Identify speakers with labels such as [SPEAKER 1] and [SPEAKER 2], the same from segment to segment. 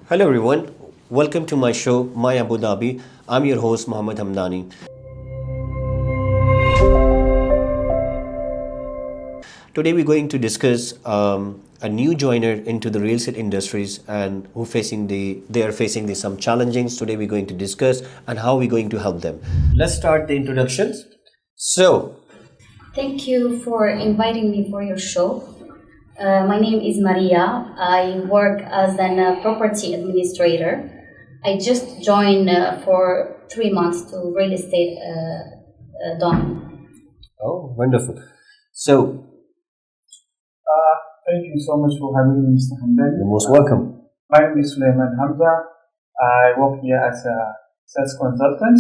[SPEAKER 1] Hello everyone, welcome to my show My Abu Dhabi. I'm your host Mohammed Hamdani. Today we're going to discuss a new joiner into the real estate industries and they are facing some challenges. Today we're going to discuss and how we're going to help them. Let's start the introductions. So
[SPEAKER 2] Thank you for inviting me for your show. My name is Maria. I work as a property administrator. I just joined for 3 months to real estate domain.
[SPEAKER 1] oh, wonderful. So
[SPEAKER 3] Thank you so much for having me, Mr. Hamdani.
[SPEAKER 1] you're most welcome.
[SPEAKER 3] My name is Suleiman Hamza. I work here as a sales consultant,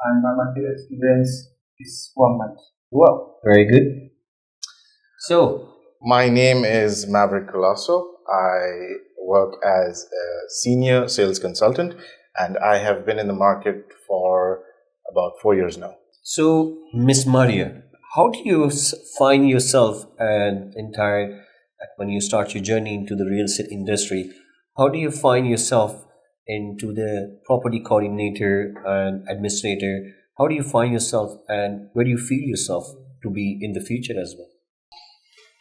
[SPEAKER 3] and my market experience is 1 month.
[SPEAKER 1] Wow, very good. So
[SPEAKER 4] My name is Maverick Colasso. I work as a senior sales consultant and I have been in the market for about 4 years now.
[SPEAKER 1] So, Miss Maria, how do you find yourself an entire when you start your journey into the real estate industry? How do you find yourself into the property coordinator and administrator? How do you find yourself, and where do you feel yourself to be in the future as well?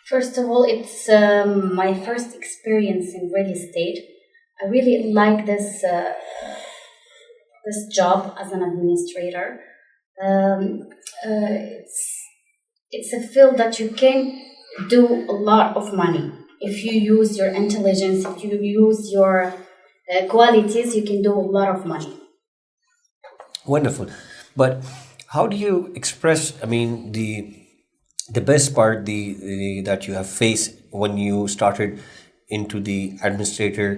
[SPEAKER 2] First of all, it's my first experience in real estate. I really like this job as an administrator. It's a field that you can do a lot of money if you use your intelligence. If you use your qualities, you can do a lot of money.
[SPEAKER 1] Wonderful. But how do you express, I mean, the best part that you have faced when you started into the administrator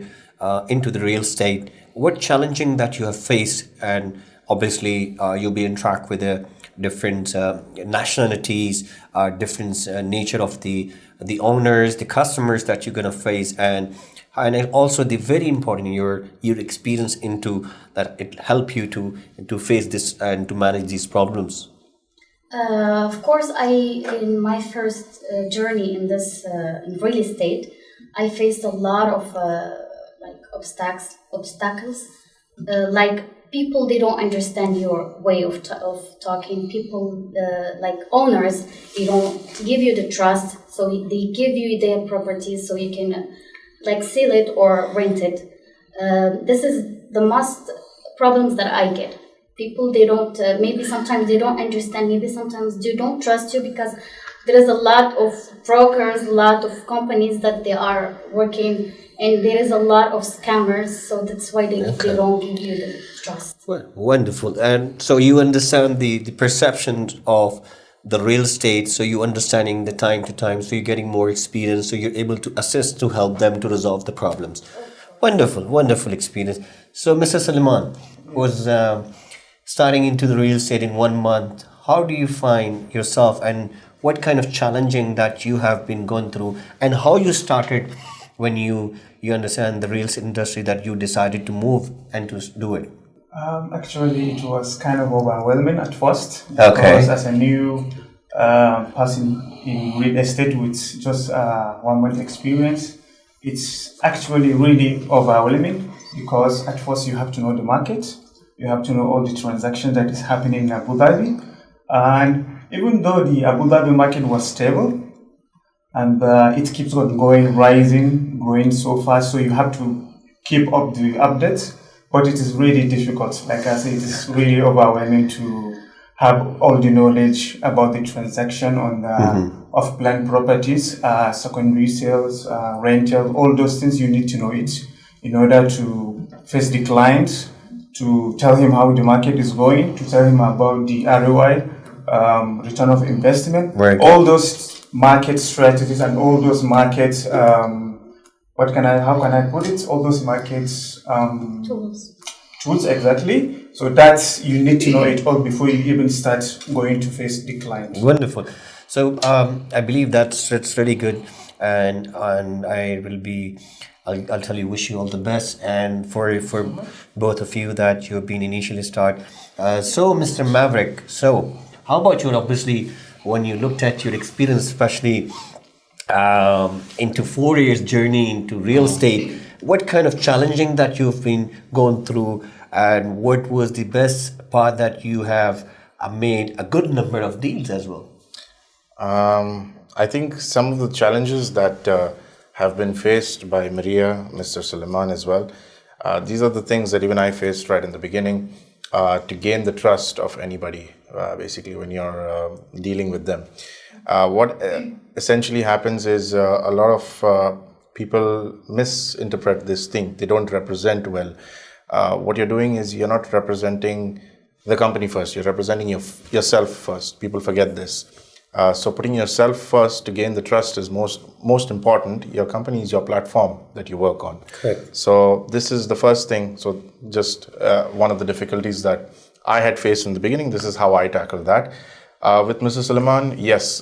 [SPEAKER 1] into the real estate? What challenging that you have faced? And obviously you'll be in track with the different nationalities, different nature of the owners, the customers that you're going to face, and also the very important your experience into that it help you to face this and to manage these problems.
[SPEAKER 2] Of course, in my first journey in this in real estate, I faced a lot of like obstacles. Like people, they don't understand your way of talking. People like owners, they don't give you the trust, so they give you their properties so you can like sell it or rent it. This is the most problems that I get. People, they don't maybe sometimes they don't understand, maybe sometimes they don't trust you because there is a lot of brokers, a lot of companies that they are working, and there is a lot of scammers, so that's why they don't give you the trust.
[SPEAKER 1] Well, wonderful. And so you understand the perception of the real estate, so you understanding the time to time, so you're getting more experience, so you're able to assist to help them to resolve the problems. Wonderful, wonderful experience. So Mr. Salman was starting into the real estate in 1 month. How do you find yourself, and what kind of challenging that you have been going through, and how you started when you understand the real estate industry that you decided to move and to do it?
[SPEAKER 3] Actually, it was kind of overwhelming at first
[SPEAKER 1] Okay.
[SPEAKER 3] because as a new person in real estate with just 1 month experience, it's actually really overwhelming because at first you have to know the market, you have to know all the transactions that is happening in Abu Dhabi, and even though the Abu Dhabi market was stable and it keeps on going, rising, growing so fast, so you have to keep up the updates, but it is really difficult. Like I said, it is really overwhelming to have all the knowledge about the transaction on the off-plan properties, secondary sales, rental, all those things. You need to know it in order to face the client, to tell him how the market is going, to tell him about the ROI, return of investment,
[SPEAKER 1] Very good.
[SPEAKER 3] all those market strategies and all those markets. How can I put it? All those markets tools exactly. So that's, you need to know it all before you even start going to face the client.
[SPEAKER 1] Wonderful. So I believe that's really good, and I'll tell you, wish you all the best, and for both of you that you've been initially start. So Mr. Maverick, so how about you? Obviously, when you looked at your experience, especially into 4 years journey into real estate, what kind of challenging that you've been going through, and what was the best part that you have made a good number of deals as well?
[SPEAKER 4] I think some of the challenges that have been faced by Maria, Mr. Suleiman as well, these are the things that even I faced right in the beginning to gain the trust of anybody, basically, when you're dealing with them. What essentially happens is a lot of people misinterpret this thing. They don't represent well. What you're doing is you're not representing the company first. You're representing yourself first. People forget this. So putting yourself first to gain the trust is most important. Your company is your platform that you work on.
[SPEAKER 1] Correct.
[SPEAKER 4] So this is the first thing. So just one of the difficulties that I had faced in the beginning. This is how I tackled that. With Mr. Suleiman, yes,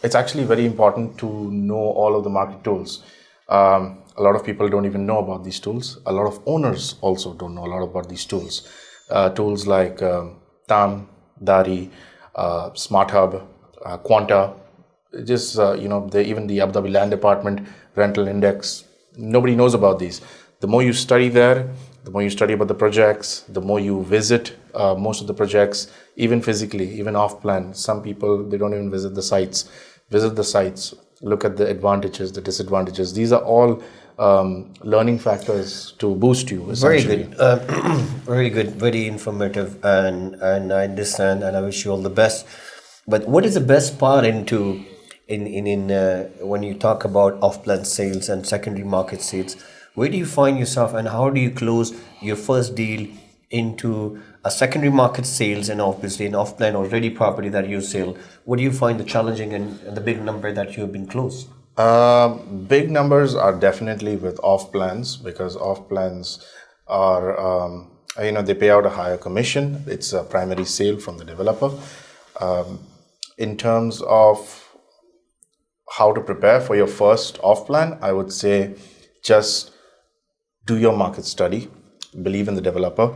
[SPEAKER 4] it's actually very important to know all of the market tools. A lot of people don't even know about these tools. A lot of owners also don't know a lot about these tools. Tools like TAM, Dari, Smart Hub, Quanta, just even the Abu Dhabi Land Department rental index. Nobody knows about these. The more you study there, the more you study about the projects, the more you visit most of the projects, even physically, even off plan. Some people, they don't even visit the sites. Visit the sites, look at the advantages, the disadvantages. These are all learning factors to boost you, essentially.
[SPEAKER 1] Very good, very good, very informative, and I understand, and I wish you all the best. But what is the best part in when you talk about off-plan sales and secondary market sales? Where do you find yourself, and how do you close your first deal into a secondary market sales, and obviously an off-plan or ready property that you sell? What do you find the challenging and the big number that you have been closed?
[SPEAKER 4] Big numbers are definitely with off plans, because off plans are, they pay out a higher commission. It's a primary sale from the developer. In terms of how to prepare for your first off plan, I would say just do your market study, believe in the developer,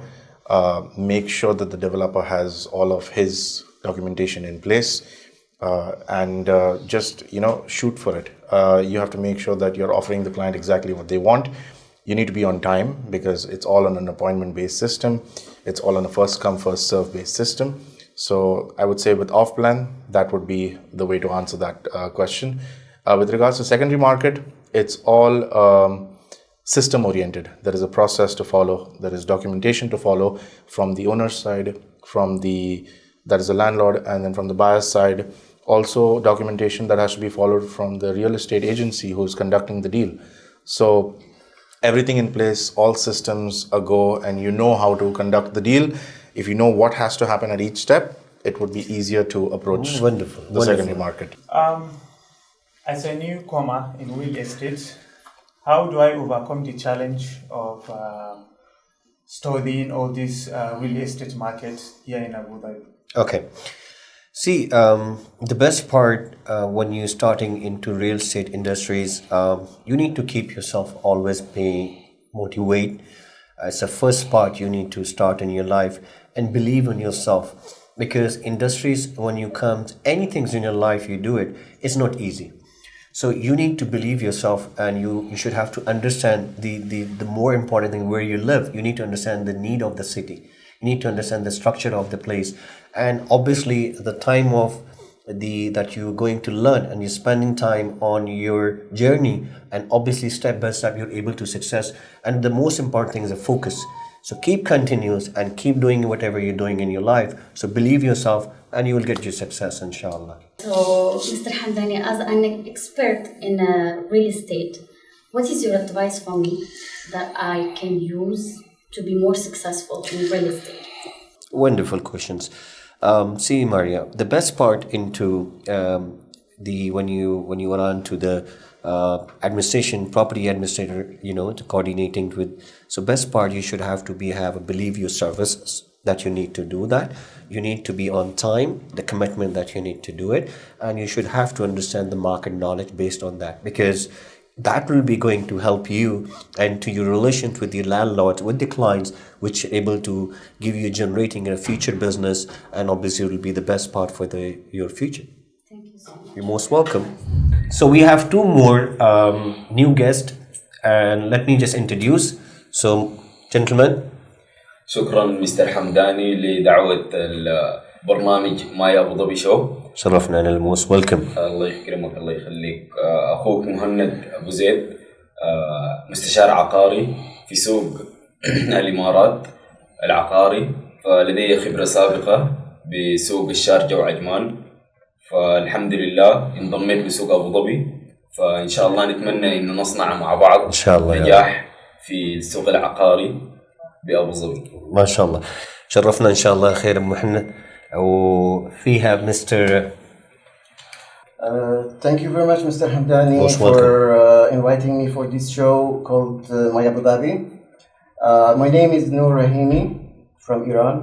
[SPEAKER 4] make sure that the developer has all of his documentation in place, and just shoot for it. You have to make sure that you're offering the client exactly what they want. You need to be on time, because it's all on an appointment based system. It's all on a first come first serve based system. So I would say with off plan, that would be the way to answer that question. With regards to secondary market, it's all system oriented. There is a process to follow. There is documentation to follow from the owner's side, that is the landlord, and then from the buyer's side. Also documentation that has to be followed from the real estate agency who's conducting the deal. So everything in place, all systems a go, and you know how to conduct the deal. If you know what has to happen at each step, it would be easier to approach the secondary market.
[SPEAKER 3] As a newcomer in real estate, how do I overcome the challenge of studying all these real estate markets here in Abu Dhabi?
[SPEAKER 1] Okay. See, the best part when you're starting into real estate industries, you need to keep yourself always motivate. It's the first part you need to start in your life, and believe in yourself, because industries, when you come, anything in your life you do it, it's not easy. So you need to believe yourself, and you should have to understand the more important thing, where you live. You need to understand the need of the city. You need to understand the structure of the place, and obviously the time of that you're going to learn, and you're spending time on your journey, and obviously step by step you're able to success. And the most important thing is a focus. So keep continuous and keep doing whatever you're doing in your life. So believe yourself, and you will get your success, inshallah.
[SPEAKER 2] So, Mr. Hamdani, as an expert in real estate, what is your advice for me that I can use to be more successful in real estate?
[SPEAKER 1] Wonderful questions. See, Maria, the best part into when you are on to the administration, property administrator, to coordinating with. So best part, you should have a believe your services that you need to do that. You need to be on time, the commitment that you need to do it, and you should have to understand the market knowledge based on that, because that will be going to help you and to your relations with the landlords, with the clients, which are able to give you generating a future business, and obviously it will be the best part for your future.
[SPEAKER 2] Thank you so much.
[SPEAKER 1] You're most welcome. So we have two more new guests, and let me just introduce. So, gentlemen,
[SPEAKER 5] شكرا مستر حمداني لدعوة البرنامج ماي أبو ظبي شو.
[SPEAKER 1] شرفنا أنا الموس. Welcome.
[SPEAKER 5] الله يكرمك الله يخليك. أخوك مهند أبو زيد، مستشار عقاري في سوق الإمارات العقاري، فلدي خبرة سابقة بسوق الشارجة وعجمان، فالحمد لله انضميت لسوق أبو ظبي، فإن شاء الله نتمنى إن نصنع مع بعض
[SPEAKER 1] إن شاء الله
[SPEAKER 5] نجاح في السوق العقاري بأبو ظبي.
[SPEAKER 1] ما شاء الله شرفنا إن شاء الله. خير أبو محمد. وفيها مستر.
[SPEAKER 6] Thank you very much, Mr. Hamdani,
[SPEAKER 1] Most
[SPEAKER 6] for inviting me for this show called My Abu Dhabi. My name is Noor Rahimi from Iran.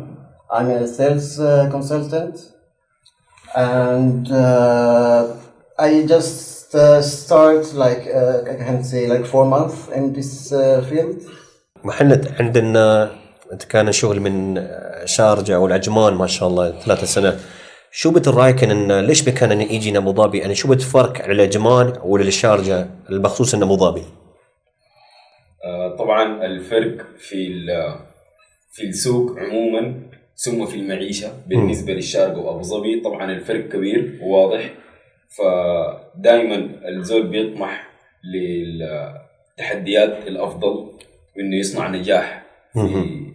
[SPEAKER 6] I'm a sales consultant, and I just start I can say 4 months in this field.
[SPEAKER 1] محمد، عندنا أنت كان شغل من شارجة والعجمان ما شاء الله 3 سنة. شو بترايك إن ليش بكان إن يجي أبو ظبي؟ يعني شو بتفرق على العجمان ولا الشارجة بخصوص إن أبو ظبي؟
[SPEAKER 5] طبعا الفرق في السوق عموما ثم في المعيشة بالنسبة للشارقة وأبو ظبي طبعا الفرق كبير وواضح. فدائما الزول بيطمح للتحديات الأفضل وإنه يصنع نجاح في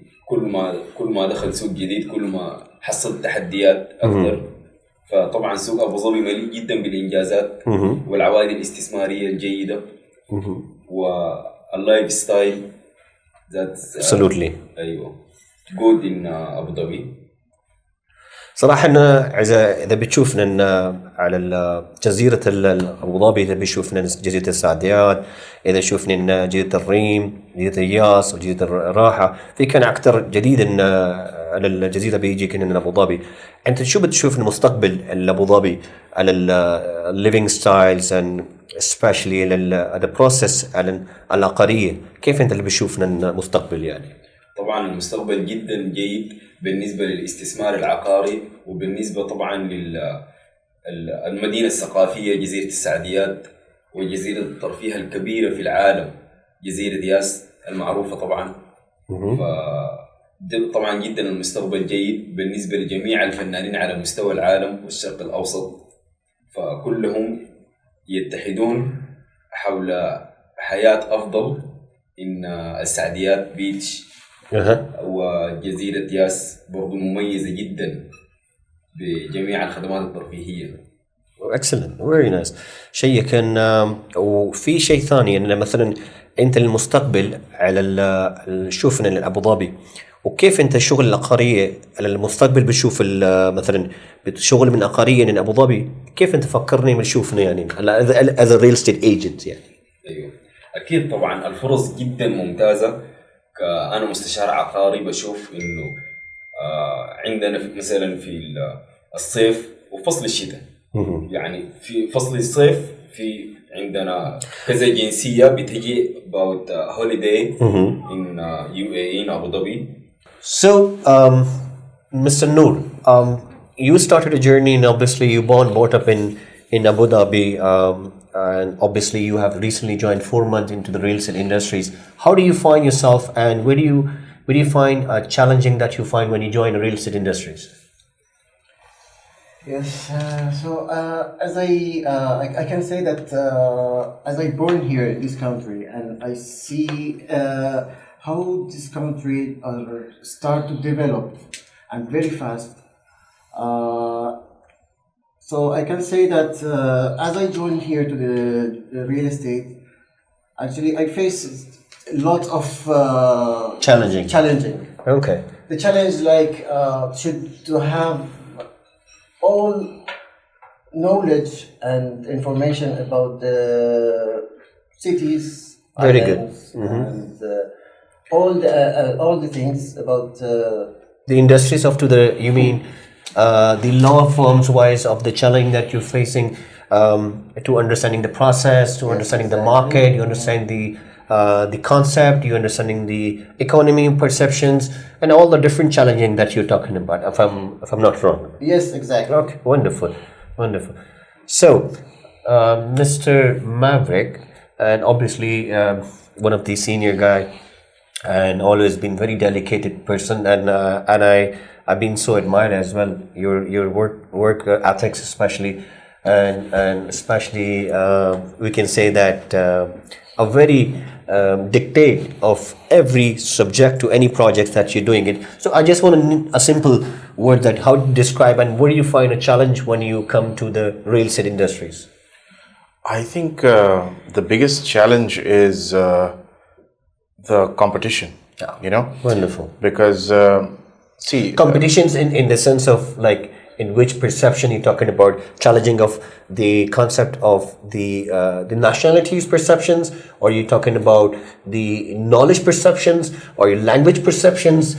[SPEAKER 5] كل ما دخل سوق جديد، كل ما حصل تحديات أكثر. فطبعا سوق أبو ظبي مليء جدا بالإنجازات والعوائد الاستثمارية الجيدة واللايف ستايل
[SPEAKER 1] absolutely.
[SPEAKER 5] أيوة good in أبو ظبي.
[SPEAKER 1] صراحة إذا بتشوفنا إن على جزيرة أبو ظبي، إذا بتشوفنا جزيرة السعديات، إذا شوفنا إن جزيرة الريم، جزيرة الياس وجزيرة الراحة، في كان أكثر جديد إن على الجزيرة بيجي كنا أبو ظبي. أنت شو بتشوف المستقبل أبو ظبي على living styles and especially the process العقارية؟ كيف أنت اللي بتشوفنا المستقبل يعني؟
[SPEAKER 5] طبعا المستقبل جدا جيد بالنسبة للاستثمار العقاري، وبالنسبة طبعا للمدينة الثقافية جزيرة السعديات وجزيرة الترفيه الكبيرة في العالم جزيرة ياس المعروفة طبعا. طبعا جدا المستقبل جيد بالنسبة لجميع الفنانين على مستوى العالم والشرق الأوسط، فكلهم يتحدون حول حياة أفضل. إن السعديات بيتش وجزيرة ياس برضو مميزة جدا بجميع الخدمات الترفيهية.
[SPEAKER 1] excellent very nice. شيء كان. وفي شيء ثاني إن مثلا أنت المستقبل على شوفنا أبو ظبي، وكيف أنت الشغل العقارية على المستقبل بتشوف مثلا بتشغل من عقارية من أبو ظبي، كيف أنت فكرني بنشوفنا يعني as a real estate agent يعني؟
[SPEAKER 5] أيوه أكيد طبعا الفرص جدا ممتازة. أنا مستشار عقاري بشوف إنه عندنا مثلا في الصيف وفصل الشتاء، يعني في فصل الصيف في عندنا كذا جنسية بتجي about holiday in UAE in Abu Dhabi.
[SPEAKER 1] So Mr. Noor, you started a journey and obviously you brought up in Abu Dhabi, and obviously you have recently joined 4 months into the real estate industries. How do you find yourself, and where do you find challenging that you find when you join the real estate industries?
[SPEAKER 6] Yes, so as I can say that as I born here in this country, and I see how this country start to develop and very fast. So I can say that as I joined here to the real estate, actually I faced a lot of
[SPEAKER 1] Challenging. Okay.
[SPEAKER 6] The challenge should to have all knowledge and information about the cities,
[SPEAKER 1] Very good.
[SPEAKER 6] and all the things about
[SPEAKER 1] The industries of you mean the law firms wise of the challenge that you're facing, to understanding the process, to understanding the market, you understand the concept, you understanding the economy perceptions, and all the different challenging that you're talking about, if I'm not wrong.
[SPEAKER 6] Yes, exactly.
[SPEAKER 1] Okay, wonderful. So Mr. Maverick, and obviously one of the senior guy, and always been very dedicated person, and I've been so admired as well. Your work ethics, especially, and especially we can say that a very dictate of every subject to any project that you're doing it. So I just want a simple word that how to describe and where do you find a challenge when you come to the real estate industries?
[SPEAKER 4] I think the biggest challenge is the competition.
[SPEAKER 1] Yeah. Wonderful.
[SPEAKER 4] Because see,
[SPEAKER 1] Competitions in the sense of like in which perception you're talking about, challenging of the concept of the nationalities perceptions, or you're talking about the knowledge perceptions or your language perceptions?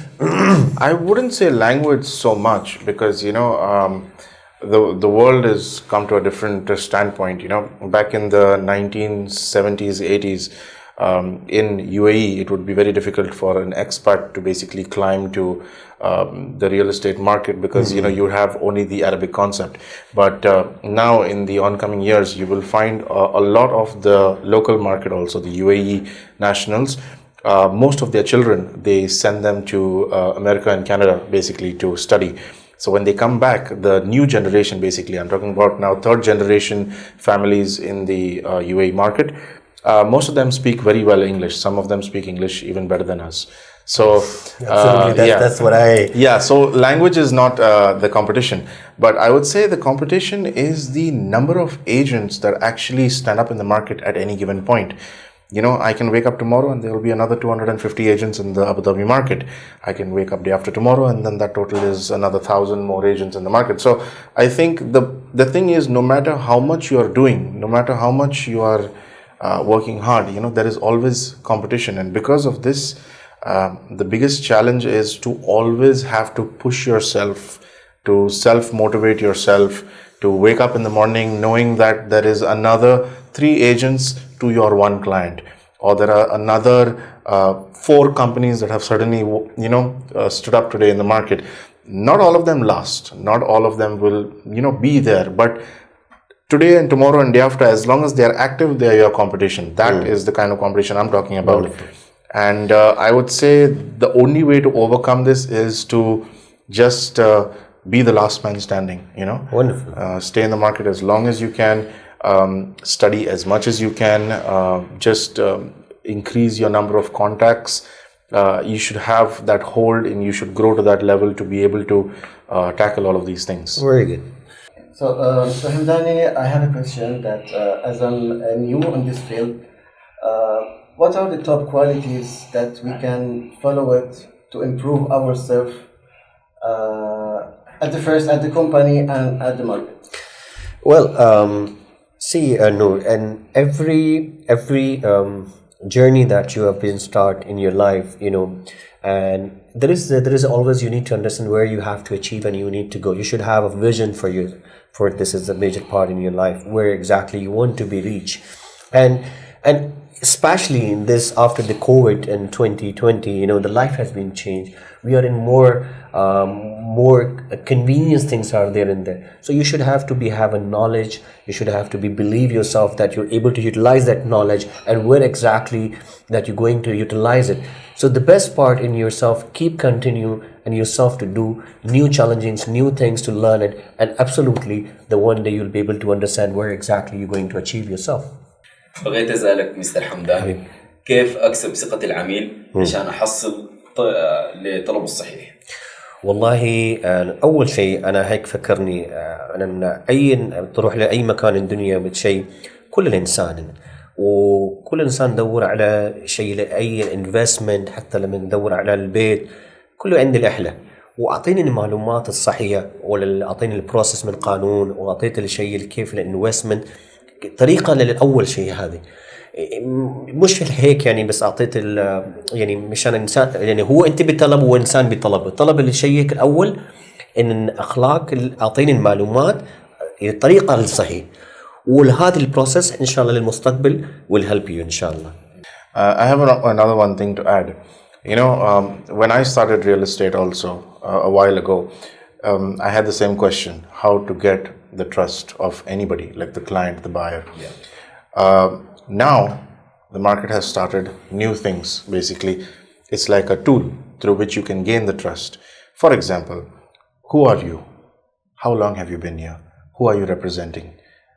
[SPEAKER 4] I wouldn't say language so much, because the world has come to a different standpoint. Back in the 1970s, 80s, in UAE, it would be very difficult for an expat to basically climb to the real estate market, because you have only the Arabic concept. But now in the oncoming years, you will find a lot of the local market, also the UAE nationals. Most of their children, they send them to America and Canada basically to study. So when they come back, the new generation, basically, I'm talking about now third generation families in the UAE market, most of them speak very well English. Some of them speak English even better than us. So
[SPEAKER 1] Absolutely, that's what I...
[SPEAKER 4] Yeah, so language is not the competition, but I would say the competition is the number of agents that actually stand up in the market at any given point. I can wake up tomorrow and there will be another 250 agents in the Abu Dhabi market. I can wake up day after tomorrow and then that total is another 1,000 more agents in the market. So I think the thing is, no matter how much you are doing, no matter how much you are working hard, there is always competition. And because of this, the biggest challenge is to always have to push yourself, to self-motivate yourself, to wake up in the morning knowing that there is another 3 agents to your 1 client, or there are another 4 companies that have certainly stood up today in the market. Not all of them last, not all of them will be there, but today and tomorrow and day after, as long as they are active, they are your competition. That is the kind of competition I'm talking about. Wonderful. And I would say the only way to overcome this is to just be the last man standing.
[SPEAKER 1] Wonderful.
[SPEAKER 4] Stay in the market as long as you can, study as much as you can, just increase your number of contacts. You should have that hold, and you should grow to that level to be able to tackle all of these things.
[SPEAKER 1] Very good.
[SPEAKER 6] So Hamdani, I have a question that as I'm new in this field, what are the top qualities that we can follow it to improve ourselves at the company and at the market?
[SPEAKER 1] Well, see, Noor, and every journey that you have been start in your life, and there is always, you need to understand where you have to achieve and you need to go. You should have a vision for you, for this is a major part in your life, where exactly you want to be reached, and especially in this after the COVID in 2020, the life has been changed. We are in more convenience things are there in there. So you should have to have a knowledge. You should have to believe yourself that you're able to utilize that knowledge and where exactly that you're going to utilize it. So the best part in yourself, keep continue and yourself to do new challenges, new things to learn it, and absolutely the one day you'll be able to understand where exactly you're going to achieve yourself.
[SPEAKER 5] بغيت أسألك مستر حمدان، كيف أكسب ثقة العميل عشان أحصل لطلبه الصحيح؟
[SPEAKER 1] والله أول شيء أنا هيك فكرني، أنا من أي تروح لأي مكان الدنيا بشيء، كل الإنسان وكل إنسان دور على شيء، لأي انفستمنت، حتى لما ندور على البيت كله عندي الأحلى، وأعطيني المعلومات الصحيحة، ولا أعطيني البروسيس من قانون، وأعطيت الشيء كيف الانفستمنت طريقة للأول شيء. هذه مش هيك يعني بس أعطيت يعني مشان إنسان، يعني هو أنت بطلب وإنسان بطلب، طلب الشيء الأول إن أخلاق، أعطيني المعلومات الطريقة الصحيحة، وهذه البروسيس إن شاء الله للمستقبل will help you إن شاء الله.
[SPEAKER 4] I have another one thing to add. When I started real estate also a while ago, I had the same question: how to get the trust of anybody, like the client, the buyer. Yeah. Now, The market has started new things. Basically, it's like a tool through which you can gain the trust. For example, who are you? How long have you been here? Who are you representing?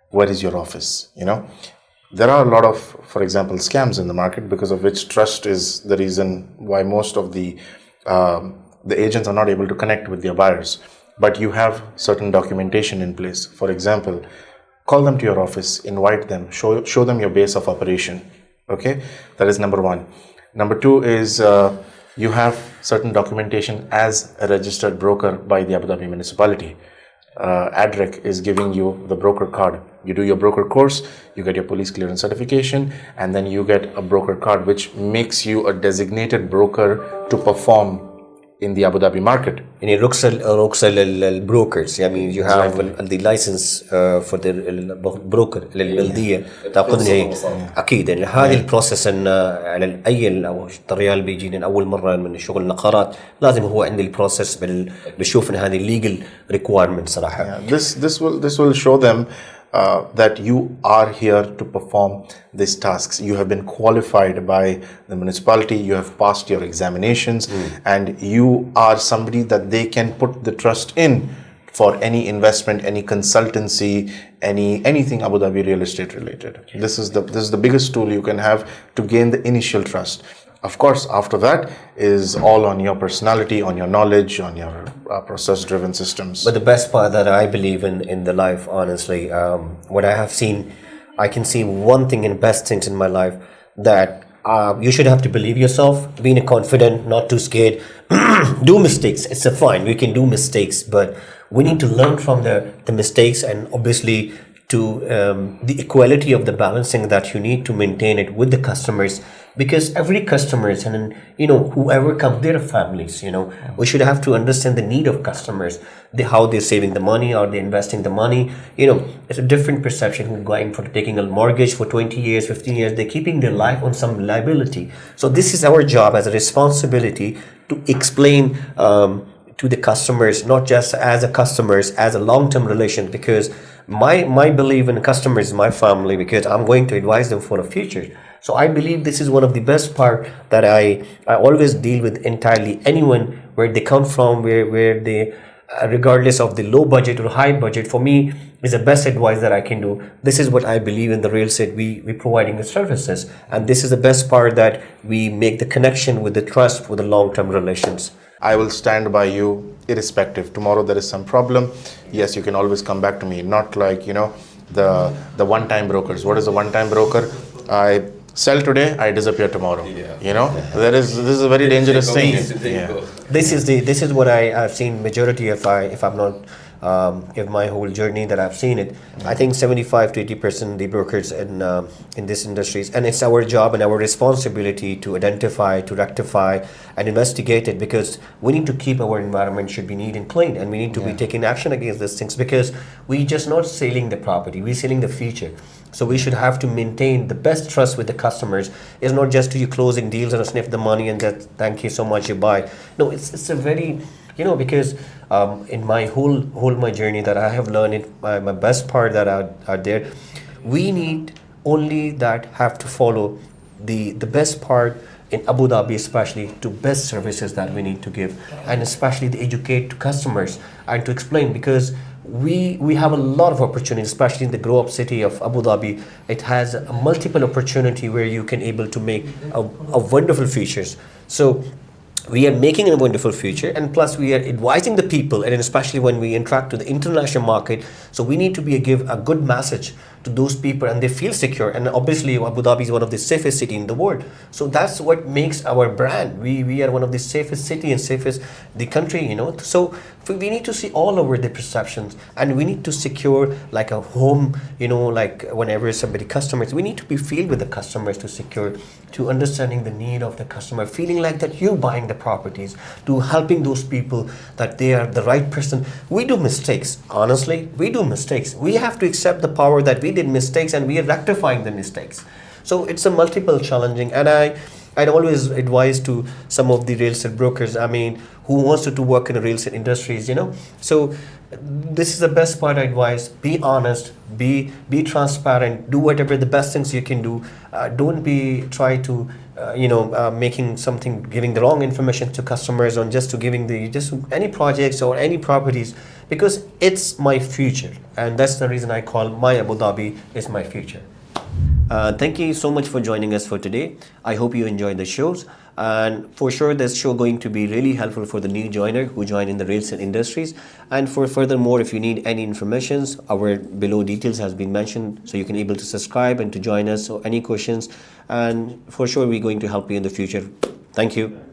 [SPEAKER 4] Where is your office? There are a lot of, for example, scams in the market, because of which trust is the reason why most of the agents are not able to connect with their buyers. But you have certain documentation in place. For example, call them to your office, invite them, show them your base of operation. Okay, that is number one. Number two is you have certain documentation as a registered broker by the Abu Dhabi municipality. ADREC is giving you the broker card. You do your broker course, you get your police clearance certification, and then you get a broker card which makes you a designated broker to perform in the Abu Dhabi market.
[SPEAKER 1] يعني رخصة للبروكرز. يعني you have the license for the broker للبلدية تأخذني هي أكيد. يعني هذه البروسيس إن على أي أو الطريقة اللي بيجينا أول مرة من شغل النقارات لازم هو عندي البروسيس بشوف إن هذه legal requirement صراحة.
[SPEAKER 4] This will show them that you are here to perform these tasks. You have been qualified by the municipality, you have passed your examinations, and you are somebody that they can put the trust in for any investment, any consultancy, anything Abu Dhabi real estate related. This is the biggest tool you can have to gain the initial trust. Of course, after that is all on your personality, on your knowledge, on your process-driven systems.
[SPEAKER 1] But the best part that I believe in the life, honestly, what I have seen, I can see one thing and best things in my life, that you should have to believe yourself, being confident, not too scared. Do mistakes. It's fine. We can do mistakes, but we need to learn from the mistakes, and obviously to the equality of the balancing that you need to maintain it with the customers. Because every customers and whoever comes, they're families. We should have to understand the need of customers, how they're saving the money, or they're investing the money. It's a different perception who going for taking a mortgage for 20 years, 15 years. They're keeping their life on some liability. So this is our job as a responsibility to explain to the customers, not just as a customers, as a long-term relation. Because my belief in customers is my family, because I'm going to advise them for the future. So I believe this is one of the best part that I always deal with entirely anyone, where they come from, where they, regardless of the low budget or high budget, for me is the best advice that I can do. This is what I believe in the real estate. We providing the services, and this is the best part, that we make the connection with the trust for the long-term relations.
[SPEAKER 4] I will stand by you irrespective. Tomorrow there is some problem, yes, you can always come back to me. Not like the one-time brokers. What is a one-time broker? I sell today, I disappear tomorrow. This is a very dangerous thing.
[SPEAKER 1] This is what I've seen majority. If I'm not if my whole journey that I've seen it, I think 75 to 80% the brokers in this industries, and it's our job and our responsibility to identify, to rectify, and investigate it, because we need to keep our environment should be neat and clean, and we need to be taking action against these things, because we just not selling the property, we're selling the future. So we should have to maintain the best trust with the customers. It's not just you closing deals and sniff the money and just thank you so much, you buy. No, it's a very, because in my whole my journey that I have learned it, my best part that are there, we need only that have to follow the best part in Abu Dhabi, especially to best services that we need to give, and especially to educate to customers and to explain, because we have a lot of opportunities, especially in the grow up city of Abu Dhabi. It has a multiple opportunity where you can able to make a wonderful features. So we are making a wonderful future, and plus we are advising the people, and especially when we interact with the international market. So we need to give a good message to those people, and they feel secure. And obviously Abu Dhabi is one of the safest city in the world. So that's what makes our brand. We are one of the safest city and safest the country, So we need to see all over the perceptions, and we need to secure like a home, like whenever somebody customers, we need to be filled with the customers to secure, to understanding the need of the customer, feeling like that you buying the properties, to helping those people that they are the right person. We do mistakes, honestly, we do mistakes. We have to accept the power that we did mistakes, and we are rectifying the mistakes. So it's a multiple challenging, and I'd always advise to some of the real estate brokers, I mean, who wants to work in the real estate industries, you know. So this is the best part I advise. Be honest, be transparent, do whatever the best things you can do. Don't be try to making something, giving the wrong information to customers on just to giving the just any projects or any properties, because it's my future, and that's the reason I call My Abu Dhabi is my future. Thank you so much for joining us for today. I hope you enjoyed the shows, and for sure this show going to be really helpful for the new joiner who join in the real estate industries. And for furthermore, if you need any informations, our below details has been mentioned, so you can able to subscribe and to join us, or any questions, and for sure we're going to help you in the future. Thank you.